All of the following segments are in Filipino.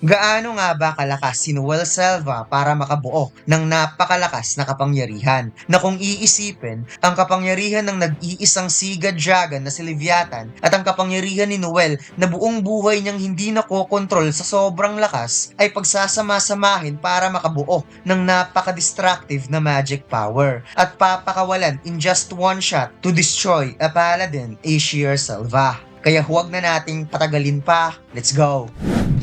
Gaano nga ba kalakas si Noel Selva para makabuo ng napakalakas na kapangyarihan na kung iisipin, ang kapangyarihan ng nag-iisang Sigad Dragon na si Leviathan at ang kapangyarihan ni Noel na buong buhay niyang hindi nakokontrol sa sobrang lakas ay pagsasama-samahin para makabuo ng napaka-destructive na magic power at papakawalan in just one shot to destroy a paladin, Aesir Selva. Kaya huwag na nating patagalin pa, let's go!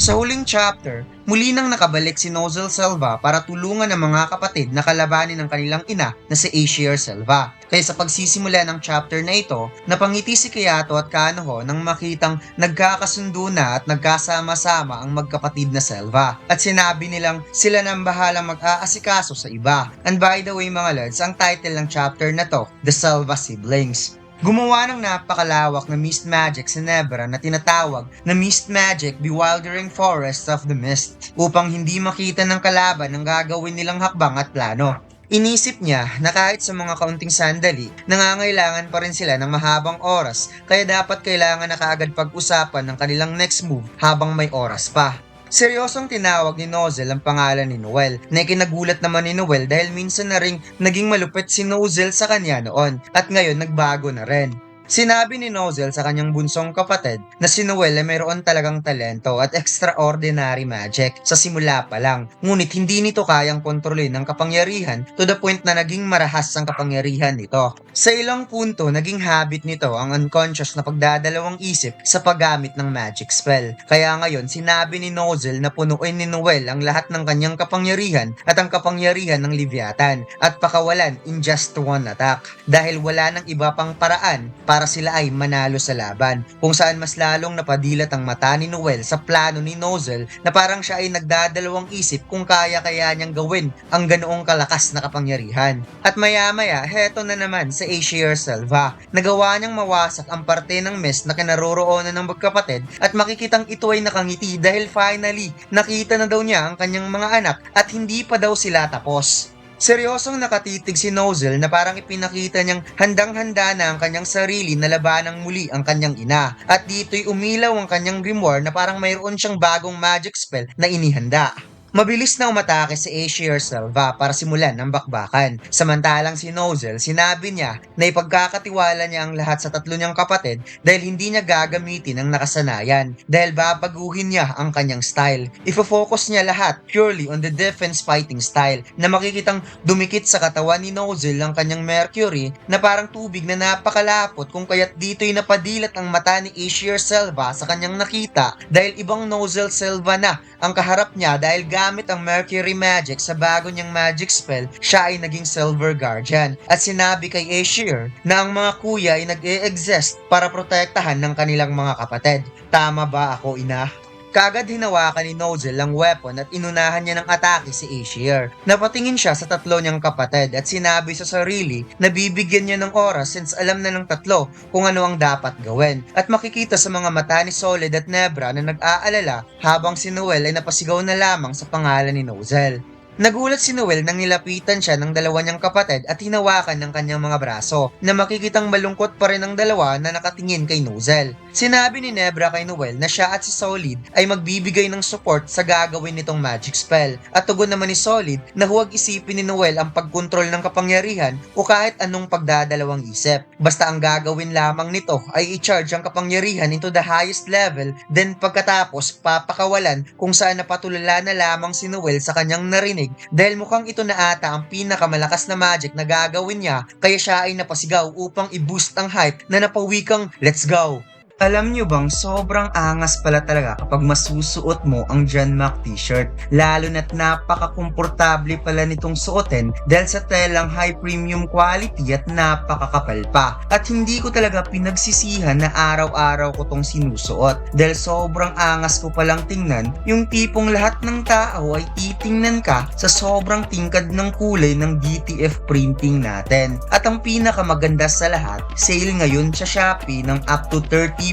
Sa huling chapter, muli nang nakabalik si Nozel Selva para tulungan ang mga kapatid na kalabanin ng kanilang ina na si Aesir Selva. Kaya sa pagsisimula ng chapter na ito, napangiti si Kayato at Kanoho nang makitang nagkakasundo na at nagkasama-sama ang magkapatid na Selva. At sinabi nilang sila nang bahalang mag-aasikaso sa iba. And by the way mga lads, ang title ng chapter na to, The Selva Siblings. Gumawa ng napakalawak na mist magic si Nebra na tinatawag na Mist Magic Bewildering Forest of the Mist upang hindi makita ng kalaban ang gagawin nilang hakbang at plano. Inisip niya na kahit sa mga kaunting sandali, nangangailangan pa rin sila ng mahabang oras kaya dapat kailangan na kaagad pag-usapan ng kanilang next move habang may oras pa. Seryosong tinawag ni Nozel ang pangalan ni Noel na ikinagulat naman ni Noel dahil minsan na ring naging malupit si Nozel sa kanya noon at ngayon nagbago na rin. Sinabi ni Nozel sa kanyang bunsong kapatid na si Noel ay mayroon talagang talento at extraordinary magic sa simula pa lang, ngunit hindi nito kayang kontrolin ang kapangyarihan to the point na naging marahas ang kapangyarihan nito. Sa ilang punto, naging habit nito ang unconscious na pagdadalawang isip sa paggamit ng magic spell. Kaya ngayon, sinabi ni Nozel na punuin ni Noel ang lahat ng kanyang kapangyarihan at ang kapangyarihan ng Leviathan at pakawalan in just one attack dahil wala nang iba pang paraan para sila ay manalo sa laban, kung saan mas lalong napadilat ang mata ni Noel sa plano ni Nozel na parang siya ay nagdadalawang isip kung kaya-kaya niyang gawin ang ganoong kalakas na kapangyarihan. At maya-maya, heto na naman sa Aesir Selva. Nagawa niyang mawasak ang parte ng mist na kinaroroonan ng magkapatid at makikitang ito ay nakangiti dahil finally, nakita na daw niya ang kanyang mga anak at hindi pa daw sila tapos. Seryosong nakatitig si Nozel na parang ipinakita niyang handang-handa na ang kanyang sarili na labanang muli ang kanyang ina. At dito'y umilaw ang kanyang grimoire na parang mayroon siyang bagong magic spell na inihanda. Mabilis na umatake si Aesir Selva para simulan ang bakbakan. Samantalang si Nozel, sinabi niya na ipagkakatiwala niya ang lahat sa tatlo niyang kapatid dahil hindi niya gagamitin ang nakasanayan dahil babaguhin niya ang kanyang style. Ifo-focus niya lahat purely on the defense fighting style na makikitang dumikit sa katawan ni Nozel ang kanyang Mercury na parang tubig na napakalapot kung kaya't dito'y napadilat ang mata ni Aesir Selva sa kanyang nakita dahil ibang Nozel Selva na ang kaharap niya dahil gamit ang Mercury Magic sa bago niyang magic spell, siya ay naging Silver Guardian. At sinabi kay Aesir na ang mga kuya ay nag-e-exist para protektahan ng kanilang mga kapatid. Tama ba ako, ina? Kaagad hinawakan ni Nozel ang weapon at inunahan niya ng atake si Aesir. Napatingin siya sa tatlo niyang kapatid at sinabi sa sarili na bibigyan niya ng oras since alam na ng tatlo kung ano ang dapat gawin. At makikita sa mga mata ni Solid at Nebra na nag-aalala habang si Noel ay napasigaw na lamang sa pangalan ni Nozel. Nagulat si Noel nang nilapitan siya ng dalawa niyang kapatid at hinawakan ng kanyang mga braso na makikitang malungkot pa rin ang dalawa na nakatingin kay Nozel. Sinabi ni Nebra kay Noel na siya at si Solid ay magbibigay ng support sa gagawin nitong magic spell at tugon naman ni Solid na huwag isipin ni Noel ang pagkontrol ng kapangyarihan o kahit anong pagdadalawang isip. Basta ang gagawin lamang nito ay i-charge ang kapangyarihan into the highest level then pagkatapos papakawalan kung saan napatulala na lamang si Noel sa kanyang narinig dahil mukhang ito na ata ang pinakamalakas na magic na gagawin niya kaya siya ay napasigaw upang i-boost ang hype na napawikang let's go! Alam nyo bang sobrang angas pala talaga kapag masusuot mo ang John Mac t-shirt, lalo na't napaka-komportable pala nitong suotin dahil sa telang high premium quality at napakakapal pa. At hindi ko talaga pinagsisihan na araw-araw ko tong sinusuot dahil sobrang angas ko palang tingnan, yung tipong lahat ng tao ay titingnan ka sa sobrang tingkad ng kulay ng DTF printing natin. At ang pinakamaganda sa lahat, sale ngayon sa Shopee ng up to 30%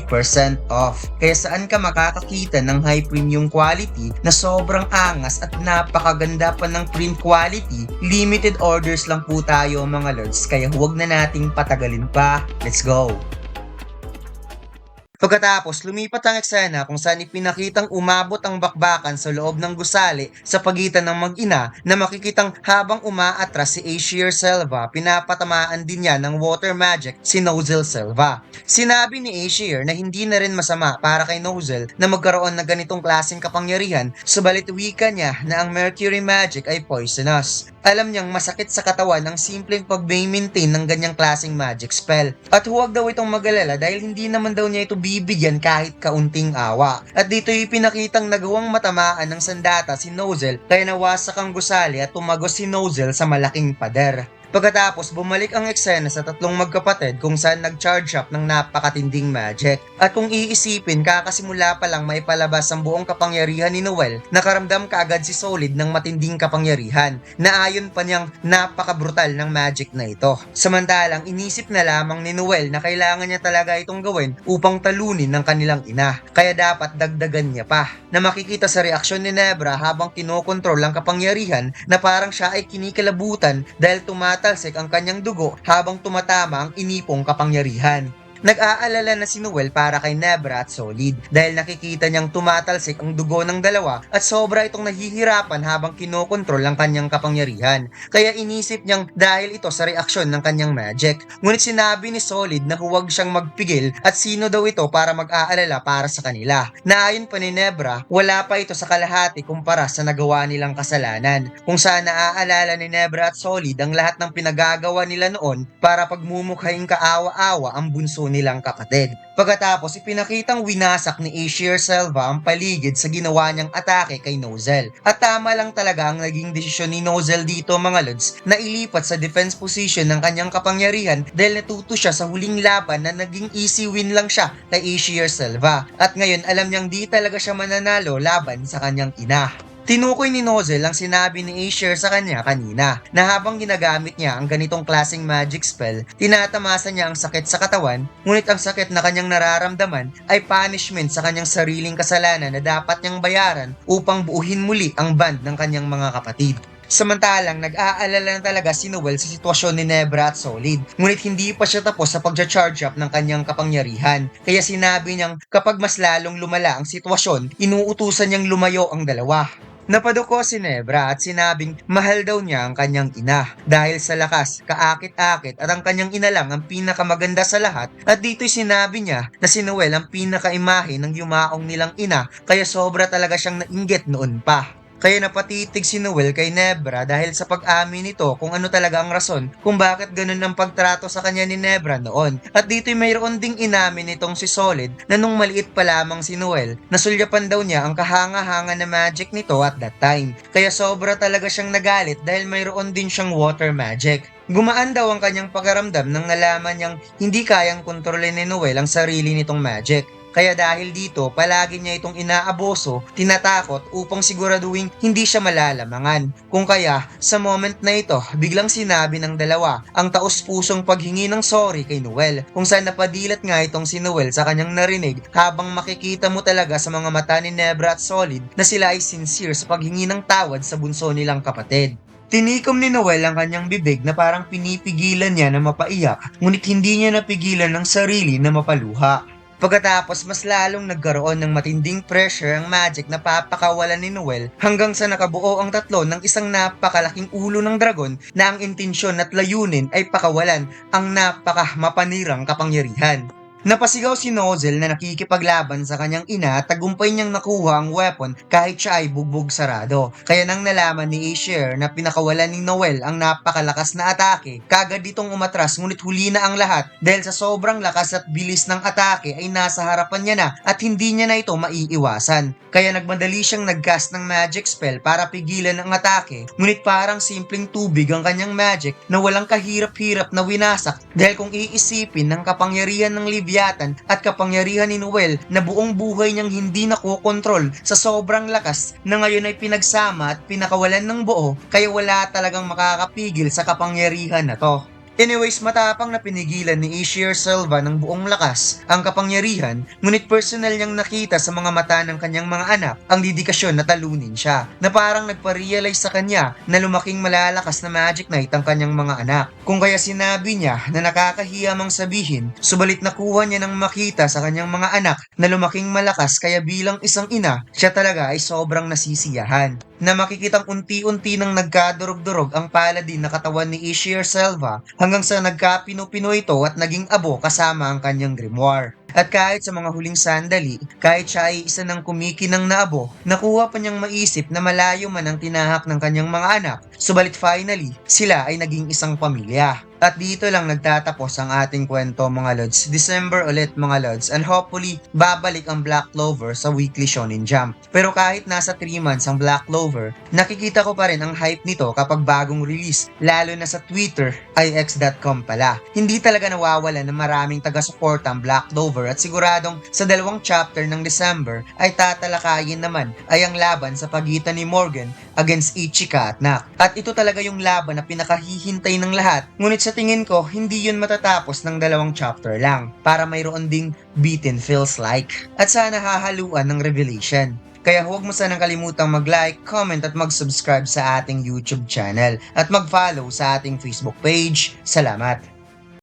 off. Kaya saan ka makakakita ng high premium quality na sobrang angas at napakaganda pa ng print quality? Limited orders lang po tayo mga lords, kaya huwag na nating patagalin pa. Let's go! Pagkatapos, lumipat ang eksena kung saan ipinakitang umabot ang bakbakan sa loob ng gusali sa pagitan ng mag-ina na makikitang habang umaatras si Aesir Selva, pinapatamaan din niya ng water magic si Nozel Selva. Sinabi ni Aesir na hindi na rin masama para kay Nozel na magkaroon ng ganitong klaseng kapangyarihan, subalit wika niya na ang Mercury magic ay poisonous. Alam niyang masakit sa katawan ang simpleng pag-maintain ng ganyang klaseng magic spell. At huwag daw itong mag-alala dahil hindi naman daw niya ito bibigyan kahit kaunting awa. At dito ipinakitang nagawang matamaan ng sandata si Nozel kaya nawasak ang gusali at tumagos si Nozel sa malaking pader. Pagkatapos, bumalik ang eksena sa tatlong magkapatid kung saan nag-charge up ng napakatinding magic. At kung iisipin, kakasimula pa lang maipalabas ang buong kapangyarihan ni Noel, nakaramdam kaagad si Solid ng matinding kapangyarihan, na ayon pa niyang napakabrutal ng magic na ito. Samantalang, inisip na lamang ni Noel na kailangan niya talaga itong gawin upang talunin ng kanilang ina, kaya dapat dagdagan niya pa. Na makikita sa reaksyon ni Nebra habang kinokontrol ang kapangyarihan na parang siya ay kinikalabutan dahil tumatalsik ang kanyang dugo habang tumatama ang inipong kapangyarihan. Nag-aalala na si Noel para kay Nebra at Solid dahil nakikita niyang tumatalsik ang dugo ng dalawa at sobra itong nahihirapan habang kinokontrol ang kanyang kapangyarihan. Kaya inisip niyang dahil ito sa reaksyon ng kanyang magic. Ngunit sinabi ni Solid na huwag siyang magpigil at sino daw ito para mag-aalala para sa kanila. Na ayon pa ni Nebra, wala pa ito sa kalahati kumpara sa nagawa nilang kasalanan. Kung saan naaalala ni Nebra at Solid ang lahat ng pinagagawa nila noon para pagmumukhaing kaawa-awa ang bunso nilang kapatid. Pagkatapos, ipinakitang winasak ni Aesir Selva ang paligid sa ginawa niyang atake kay Nozel. At tama lang talaga ang naging desisyon ni Nozel dito mga lods na ilipat sa defense position ng kanyang kapangyarihan dahil natuto siya sa huling laban na naging easy win lang siya kay Aesir Selva. At ngayon alam niyang di talaga siya mananalo laban sa kanyang ina. Tinukoy ni Nozel ang sinabi ni Aesir sa kanya kanina na habang ginagamit niya ang ganitong klaseng magic spell, tinatamasa niya ang sakit sa katawan, ngunit ang sakit na kanyang nararamdaman ay punishment sa kanyang sariling kasalanan na dapat niyang bayaran upang buuhin muli ang band ng kanyang mga kapatid. Samantalang nag-aalala na talaga si Noel sa sitwasyon ni Nebra at Solid, ngunit hindi pa siya tapos sa pag-charge up ng kanyang kapangyarihan. Kaya sinabi niyang kapag mas lalong lumala ang sitwasyon, inuutusan niyang lumayo ang dalawa. Napaduko si Nebra at sinabing mahal daw niya ang kanyang ina dahil sa lakas, kaakit-akit at ang kanyang ina lang ang pinakamaganda sa lahat at dito'y sinabi niya na si Noel ang pinakaimahe ng yumaong nilang ina kaya sobra talaga siyang nainggit noon pa. Kaya napatitig si Noel kay Nebra dahil sa pag-amin nito kung ano talaga ang rason kung bakit ganun ang pagtrato sa kanya ni Nebra noon. At dito'y mayroon ding inamin nitong si Solid na nung maliit pa lamang si Noel, nasulyapan daw niya ang kahanga-hanga na magic nito at that time. Kaya sobra talaga siyang nagalit dahil mayroon din siyang water magic. Gumaan daw ang kanyang pakiramdam nang nalaman niyang hindi kayang kontrolin ni Noel ang sarili nitong magic. Kaya dahil dito, palagi niya itong inaaboso, tinatakot upang siguraduhin hindi siya malalamangan. Kung kaya, sa moment na ito, biglang sinabi ng dalawa ang taos-pusong paghingi ng sorry kay Noel. Kung saan napadilat nga itong si Noel sa kanyang narinig habang makikita mo talaga sa mga mata ni Nebra at Solid na sila ay sincere sa paghingi ng tawad sa bunso nilang kapatid. Tinikom ni Noel ang kanyang bibig na parang pinipigilan niya na mapaiyak, ngunit hindi niya napigilan ng sarili na mapaluha. Pagkatapos mas lalong nagkaroon ng matinding pressure ang magic na papakawalan ni Noel hanggang sa nakabuo ang tatlo ng isang napakalaking ulo ng dragon na ang intensyon at layunin ay pakawalan ang napakamapanirang kapangyarihan. Napasigaw si Nozel na nakikipaglaban sa kanyang ina at tagumpay niyang nakuha ang weapon kahit siya ay bugbog sarado. Kaya nang nalaman ni Aesir na pinakawalan ni Noel ang napakalakas na atake, kagad ditong umatras ngunit huli na ang lahat dahil sa sobrang lakas at bilis ng atake ay nasa harapan niya na at hindi niya na ito maiiwasan. Kaya nagmadali siyang nagcast ng magic spell para pigilan ang atake, ngunit parang simpleng tubig ang kanyang magic na walang kahirap-hirap na winasak dahil kung iisipin ng kapangyarihan ng Leviathan at kapangyarihan ni Noel na buong buhay niyang hindi nakokontrol sa sobrang lakas na ngayon ay pinagsama at pinakawalan ng buo kaya wala talagang makakapigil sa kapangyarihan na to. Anyways, matapang na pinigilan ni Ishir Selva ng buong lakas ang kapangyarihan, ngunit personal niyang nakita sa mga mata ng kanyang mga anak ang dedikasyon na talunin siya, na parang nagpa-realize sa kanya na lumaking malalakas na Magic Knight ang kanyang mga anak. Kung kaya sinabi niya na nakakahiya mang sabihin, subalit nakuha niya ng makita sa kanyang mga anak na lumaking malakas, kaya bilang isang ina, siya talaga ay sobrang nasisiyahan. Na makikitang unti-unti nang nagkadurog-durog ang paladin na katawan ni Ishir Selva hanggang sa nagkapino-pino ito at naging abo kasama ang kanyang grimoire. At kahit sa mga huling sandali, kahit siya ay isa ng kumikinang na abo, nakuha pa niyang maisip na malayo man ang tinahak ng kanyang mga anak, subalit finally, sila ay naging isang pamilya. At dito lang nagtatapos ang ating kwento mga Lods. December ulit mga Lods, and hopefully babalik ang Black Clover sa Weekly Shonen Jump. Pero kahit nasa 3 months ang Black Clover, nakikita ko pa rin ang hype nito kapag bagong release, lalo na sa Twitter ay x.com pala. Hindi talaga nawawala na maraming taga-suporta ang Black Clover, at siguradong sa 2 chapter ng December ay tatalakayin naman ay ang laban sa pagitan ni Morgan against Ichika at Nak. At ito talaga yung laban na pinakahihintay ng lahat, ngunit sa tingin ko, hindi yun matatapos ng 2 chapter lang, para mayroon ding beaten feels like. At sana hahaluan ng revelation. Kaya huwag mo sanang kalimutang mag-like, comment at mag-subscribe sa ating YouTube channel at mag-follow sa ating Facebook page. Salamat!